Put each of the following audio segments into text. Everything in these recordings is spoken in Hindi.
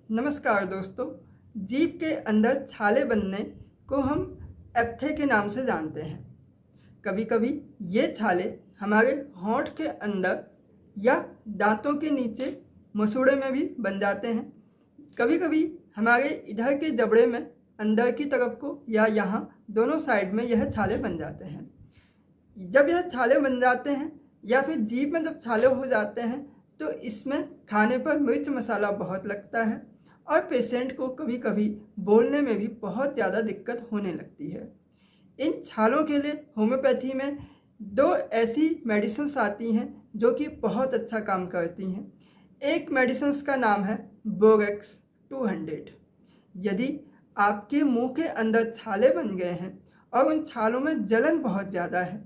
नमस्कार दोस्तों। जीभ के अंदर छाले बनने को हम एप्थे के नाम से जानते हैं। कभी कभी ये छाले हमारे होंठ के अंदर या दांतों के नीचे मसूड़े में भी बन जाते हैं। कभी कभी हमारे इधर के जबड़े में अंदर की तरफ को या यहाँ दोनों साइड में यह छाले बन जाते हैं। जब यह छाले बन जाते हैं या फिर जीभ में जब छाले हो जाते हैं तो इसमें खाने पर मिर्च मसाला बहुत लगता है और पेशेंट को कभी कभी बोलने में भी बहुत ज़्यादा दिक्कत होने लगती है। इन छालों के लिए होम्योपैथी में दो ऐसी मेडिसिन्स आती हैं जो कि बहुत अच्छा काम करती हैं। एक मेडिसिन्स का नाम है बोरेक्स 200। यदि आपके मुंह के अंदर छाले बन गए हैं और उन छालों में जलन बहुत ज़्यादा है,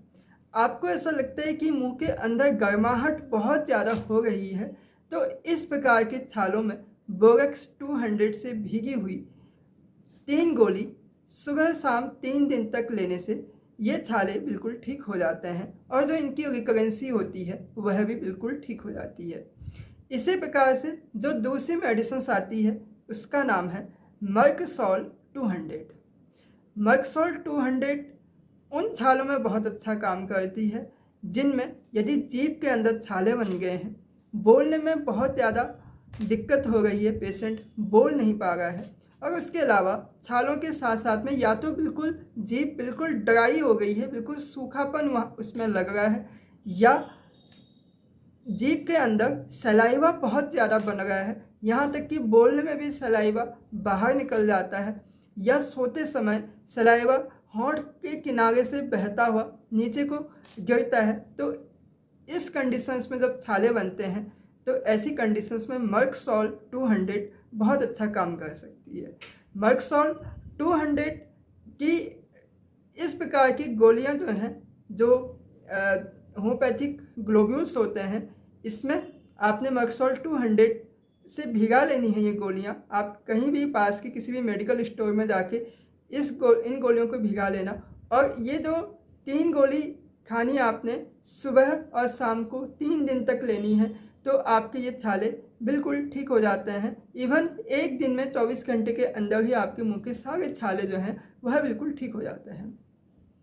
आपको ऐसा लगता है कि मुंह के अंदर गर्माहट बहुत ज़्यादा हो रही है, तो इस प्रकार के छालों में बोरेक्स 200 से भीगी हुई 3 गोली सुबह शाम 3 दिन तक लेने से ये छाले बिल्कुल ठीक हो जाते हैं और जो इनकी रिकरेंसी होती है वह भी बिल्कुल ठीक हो जाती है। इसी प्रकार से जो दूसरी मेडिसिन आती है उसका नाम है मर्कसोल 200। मर्कसोल 200 उन छालों में बहुत अच्छा काम करती है जिनमें यदि जीभ के अंदर छाले बन गए हैं, बोलने में बहुत ज़्यादा दिक्कत हो रही है, पेशेंट बोल नहीं पा रहा है, और उसके अलावा छालों के साथ साथ में या तो बिल्कुल जीभ बिल्कुल ड्राई हो गई है, बिल्कुल सूखापन वहाँ उसमें लग रहा है, या जीभ के अंदर सलाइवा बहुत ज़्यादा बन रहा है, यहाँ तक कि बोलने में भी सलाइवा बाहर निकल जाता है, या सोते समय सलाइवा होंठ के किनारे से बहता हुआ नीचे को गिरता है। तो इस कंडीशंस में जब छाले बनते हैं तो ऐसी कंडीशंस में मर्कसोल 200 बहुत अच्छा काम कर सकती है। मर्कसोल 200 की इस प्रकार की गोलियां जो हैं, जो होम्योपैथिक ग्लोब्यूल्स होते हैं, इसमें आपने मर्कसोल 200 से भिगा लेनी है। ये गोलियां आप कहीं भी पास के किसी भी मेडिकल स्टोर में जाके इन गोलियों को भिगा लेना, और ये जो 3 गोली खानी आपने सुबह और शाम को 3 दिन तक लेनी है, तो आपके ये छाले बिल्कुल ठीक हो जाते हैं। इवन एक दिन में 24 घंटे के अंदर ही आपके मुंह के सारे छाले जो हैं वह बिल्कुल ठीक हो जाते हैं।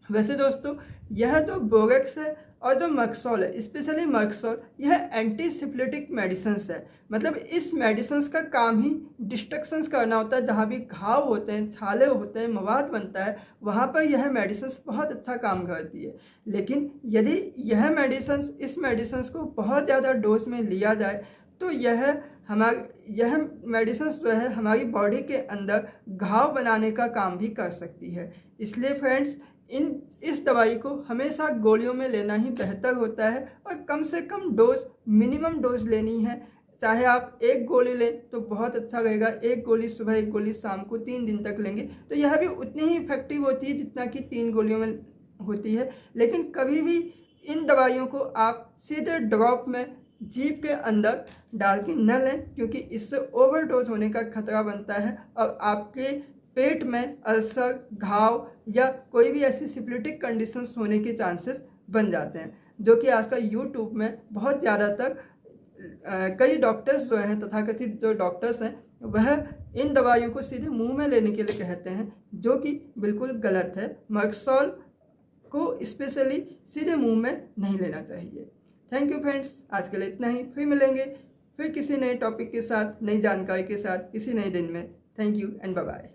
वैसे दोस्तों, यह जो बोरेक्स है और जो मर्कसोल है, स्पेशली मर्कसोल, यह एंटीसिप्लेटिक मेडिसिन्स है। मतलब इस मेडिसिन्स का काम ही डिस्ट्रक्शंस करना होता है। जहाँ भी घाव होते हैं, छाले होते हैं, मवाद बनता है, वहाँ पर यह मेडिसिन्स बहुत अच्छा काम करती है। लेकिन यदि इस मेडिसिन्स को बहुत ज़्यादा डोज में लिया जाए तो यह मेडिसिन्स जो है हमारी बॉडी के अंदर घाव बनाने का काम भी कर सकती है। इसलिए फ्रेंड्स, इस दवाई को हमेशा गोलियों में लेना ही बेहतर होता है, और कम से कम डोज, मिनिमम डोज लेनी है। चाहे आप 1 गोली लें तो बहुत अच्छा रहेगा, 1 गोली सुबह 1 गोली शाम को 3 दिन तक लेंगे तो यह भी उतनी ही इफेक्टिव होती है जितना कि 3 गोलियों में होती है। लेकिन कभी भी इन दवाइयों को आप सीधे ड्रॉप में जीभ के अंदर डाल के न लें, क्योंकि इससे ओवरडोज होने का खतरा बनता है और आपके पेट में अल्सर, घाव या कोई भी ऐसी सिप्लिटिक कंडीशंस होने के चांसेस बन जाते हैं, जो कि आजकल यूट्यूब में बहुत ज़्यादातर कई डॉक्टर्स जो हैं, तथाकथित जो डॉक्टर्स हैं, वह इन दवाइयों को सीधे मुंह में लेने के लिए कहते हैं, जो कि बिल्कुल गलत है। मर्कसोल को स्पेशली सीधे मुंह में नहीं लेना चाहिए। थैंक यू फ्रेंड्स, आज के लिए इतना ही। फिर मिलेंगे फिर किसी नए टॉपिक के साथ, नई जानकारी के साथ, किसी नए दिन में। Thank you and bye bye.